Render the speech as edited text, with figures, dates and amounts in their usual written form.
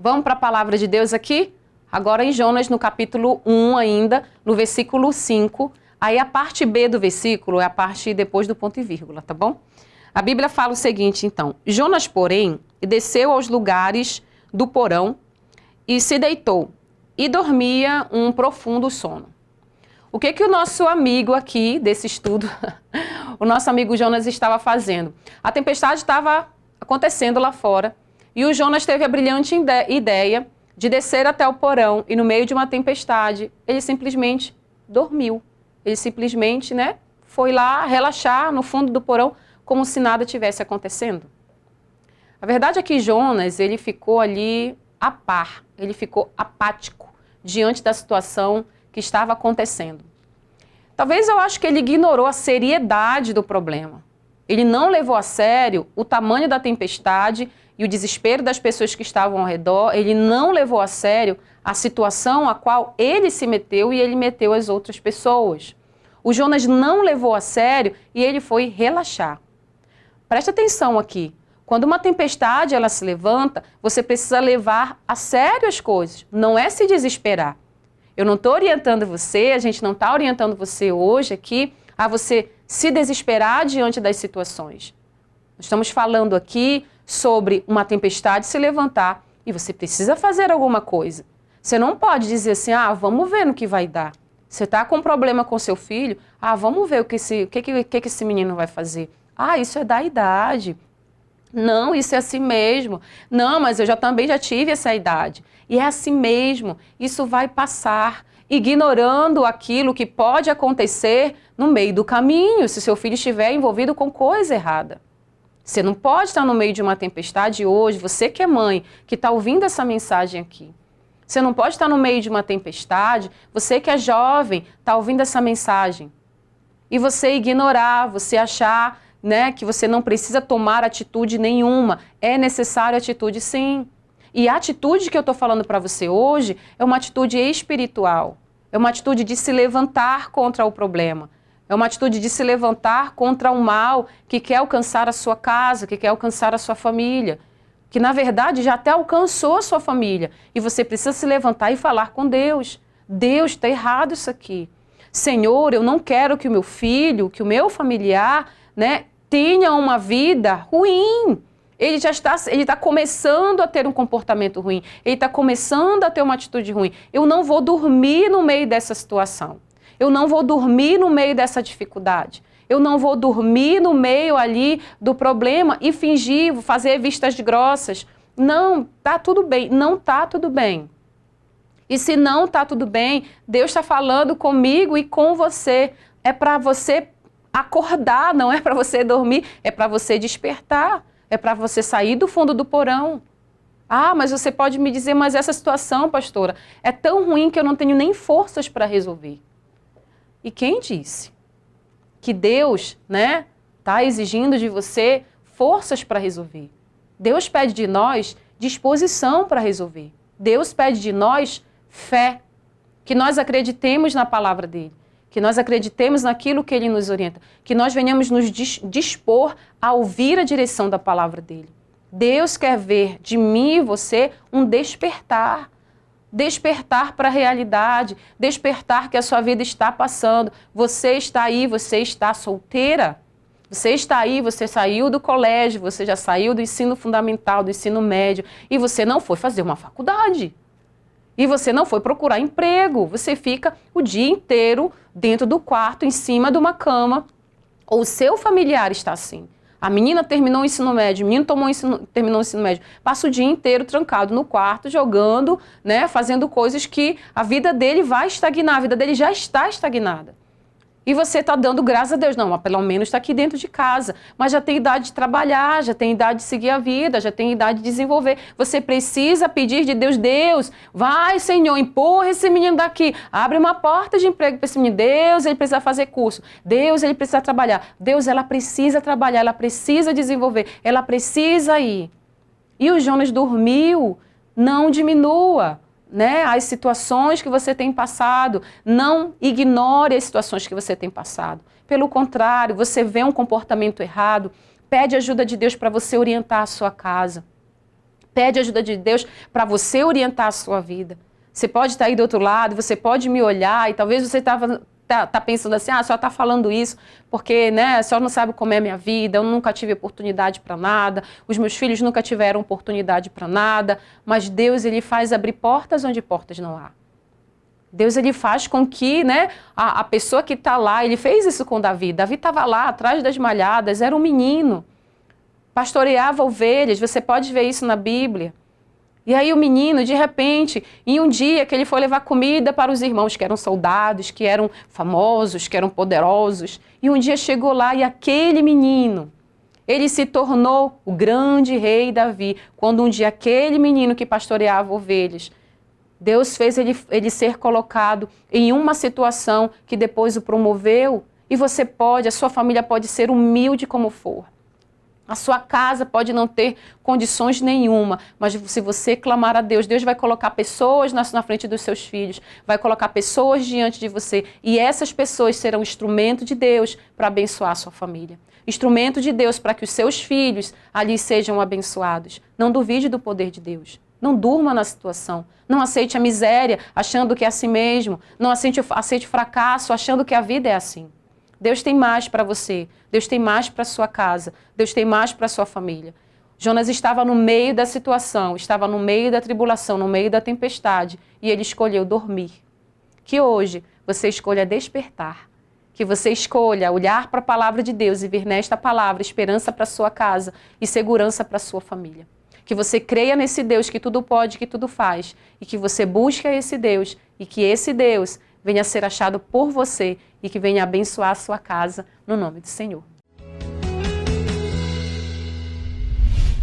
Vamos para a palavra de Deus aqui? Agora em Jonas, no capítulo 1 ainda, no versículo 5. Aí a parte B do versículo é a parte depois do ponto e vírgula, tá bom? A Bíblia fala o seguinte, então. Jonas, porém, desceu aos lugares do porão e se deitou, e dormia um profundo sono. O que o nosso amigo aqui, desse estudo, o nosso amigo Jonas estava fazendo? A tempestade estava acontecendo lá fora, e o Jonas teve a brilhante ideia de descer até o porão, e no meio de uma tempestade, ele simplesmente dormiu. Ele simplesmente, foi lá relaxar no fundo do porão, como se nada tivesse acontecendo. A verdade é que Jonas, ele ficou ali a par, ele ficou apático diante da situação que estava acontecendo. Talvez eu acho que ele ignorou a seriedade do problema. Ele não levou a sério o tamanho da tempestade e o desespero das pessoas que estavam ao redor. Ele não levou a sério a situação a qual ele se meteu e ele meteu as outras pessoas. O Jonas não levou a sério e ele foi relaxar. Preste atenção aqui. Quando uma tempestade ela se levanta, você precisa levar a sério as coisas. Não é se desesperar. Eu não estou orientando você, a gente não está orientando você hoje aqui a você se desesperar diante das situações. Nós estamos falando aqui sobre uma tempestade se levantar e você precisa fazer alguma coisa. Você não pode dizer assim, vamos ver no que vai dar. Você está com um problema com seu filho, vamos ver o que esse menino vai fazer. Isso é da idade. Não, isso é assim mesmo. Não, mas eu também já tive essa idade. E é assim mesmo. Isso vai passar, ignorando aquilo que pode acontecer no meio do caminho, se seu filho estiver envolvido com coisa errada. Você não pode estar no meio de uma tempestade hoje, você que é mãe, que está ouvindo essa mensagem aqui. Você não pode estar no meio de uma tempestade, você que é jovem, está ouvindo essa mensagem. E você ignorar, você achar que você não precisa tomar atitude nenhuma. É necessário atitude, sim. E a atitude que eu estou falando para você hoje é uma atitude espiritual. É uma atitude de se levantar contra o problema. É uma atitude de se levantar contra o mal que quer alcançar a sua casa, que quer alcançar a sua família. Que, na verdade, já até alcançou a sua família. E você precisa se levantar e falar com Deus. Deus, está errado isso aqui. Senhor, eu não quero que o meu filho, que o meu familiar, tenha uma vida ruim. Ele está começando a ter um comportamento ruim. Ele está começando a ter uma atitude ruim. Eu não vou dormir no meio dessa situação. Eu não vou dormir no meio dessa dificuldade. Eu não vou dormir no meio ali do problema e fingir, fazer vistas grossas. Não, tá tudo bem. Não tá tudo bem. E se não tá tudo bem, Deus está falando comigo e com você. É para você acordar, não é para você dormir, é para você despertar, é para você sair do fundo do porão. Mas você pode me dizer, mas essa situação, pastora, é tão ruim que eu não tenho nem forças para resolver. E quem disse que Deus, está exigindo de você forças para resolver? Deus pede de nós disposição para resolver. Deus pede de nós fé, que nós acreditemos na palavra dele. Que nós acreditemos naquilo que ele nos orienta, que nós venhamos nos dispor a ouvir a direção da palavra dele. Deus quer ver de mim e você um despertar. Despertar para a realidade, despertar que a sua vida está passando. Você está aí, você está solteira. Você está aí, você saiu do colégio, você já saiu do ensino fundamental, do ensino médio, e você não foi fazer uma faculdade. E você não foi procurar emprego. Você fica o dia inteiro dentro do quarto, em cima de uma cama. Ou o seu familiar está assim. A menina terminou o ensino médio, o menino terminou o ensino médio. Passa o dia inteiro trancado no quarto, jogando, fazendo coisas que a vida dele vai estagnar. A vida dele já está estagnada. E você está dando graças a Deus. Não, mas pelo menos está aqui dentro de casa. Mas já tem idade de trabalhar, já tem idade de seguir a vida, já tem idade de desenvolver. Você precisa pedir de Deus, Deus, vai, Senhor, empurra esse menino daqui. Abre uma porta de emprego para esse menino. Deus, ele precisa fazer curso. Deus, ele precisa trabalhar. Deus, ela precisa trabalhar, ela precisa desenvolver, ela precisa ir. E o Jonas dormiu. Não diminua. As situações que você tem passado, não ignore as situações que você tem passado. Pelo contrário, você vê um comportamento errado, pede ajuda de Deus para você orientar a sua casa. Pede ajuda de Deus para você orientar a sua vida. Você pode estar aí do outro lado, você pode me olhar e talvez você tá pensando assim, a senhora está falando isso porque, né, a senhora não sabe como é a minha vida, eu nunca tive oportunidade para nada, os meus filhos nunca tiveram oportunidade para nada, mas Deus, ele faz abrir portas onde portas não há. Deus, ele faz com que, né, a pessoa que está lá, ele fez isso com Davi. Davi estava lá atrás das malhadas, era um menino, pastoreava ovelhas, você pode ver isso na Bíblia. E aí o menino, de repente, em um dia que ele foi levar comida para os irmãos, que eram soldados, que eram famosos, que eram poderosos, e um dia chegou lá e aquele menino, ele se tornou o grande rei Davi, quando um dia aquele menino que pastoreava ovelhas, Deus fez ele ser colocado em uma situação que depois o promoveu, e você pode, a sua família pode ser humilde como for. A sua casa pode não ter condições nenhuma, mas se você clamar a Deus, Deus vai colocar pessoas na frente dos seus filhos, vai colocar pessoas diante de você, e essas pessoas serão instrumento de Deus para abençoar a sua família. Instrumento de Deus para que os seus filhos ali sejam abençoados. Não duvide do poder de Deus. Não durma na situação. Não aceite a miséria achando que é assim mesmo. Não aceite o fracasso achando que a vida é assim. Deus tem mais para você, Deus tem mais para a sua casa, Deus tem mais para a sua família. Jonas estava no meio da situação, estava no meio da tribulação, no meio da tempestade, e ele escolheu dormir. Que hoje você escolha despertar, que você escolha olhar para a palavra de Deus e ver nesta palavra esperança para a sua casa e segurança para a sua família. Que você creia nesse Deus que tudo pode, que tudo faz, e que você busque esse Deus, e que esse Deus venha a ser achado por você e que venha abençoar a sua casa, no nome do Senhor.